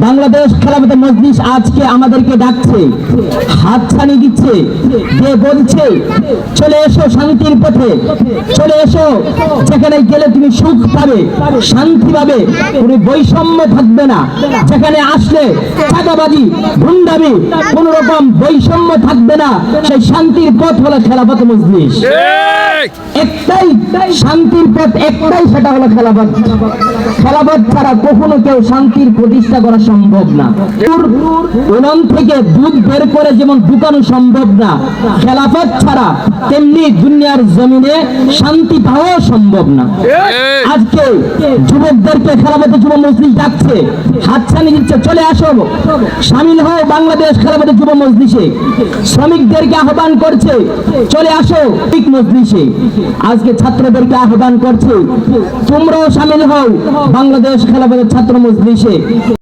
বাংলাদেশ খেলাফত মজলিস আজকে আমাদেরকে ডাকছে, হাতছানি দিচ্ছে, যে বলছে চলে এসো শান্তির পথে, চলে এসো, যেখানে গেলে তুমি সুখ পাবে, শান্তি পাবে, কোনো বৈষম্য থাকবে না, যেখানে আসলে চাঁদাবাজি গুন্ডামি কোন রকম বৈষম্য থাকবে না, সেই শান্তির পথ হলো খেলাফত মজলিস। একটাই শান্তির পথ, একটাই, সেটা হলো খেলাফত। খেলাফত ছাড়া কখনো কেউ শান্তির প্রতিষ্ঠা করা সম্ভব না। উলন থেকে দুধ বের করে যেমন ঢুকানো সম্ভব না, খেলাফত ছাড়া তেমনি দুনিয়ার জমিনে শান্তি পাওয়া সম্ভব না। আজকে যুবকদেরকে খেলাফত যুব মজলিস ডাকছে, হাতছানি দিচ্ছে, চলে আসো, শামিল হও বাংলাদেশ খেলাফত যুব মজলিসে। শ্রমিকদেরকে আহ্বান করছে, চলে আসো ঠিক মজলিসে। আজকে ছাত্রদেরকে আহ্বান করছে, তোমরাও শামিল হও বাংলাদেশ খেলাফত ছাত্র মজলিসে।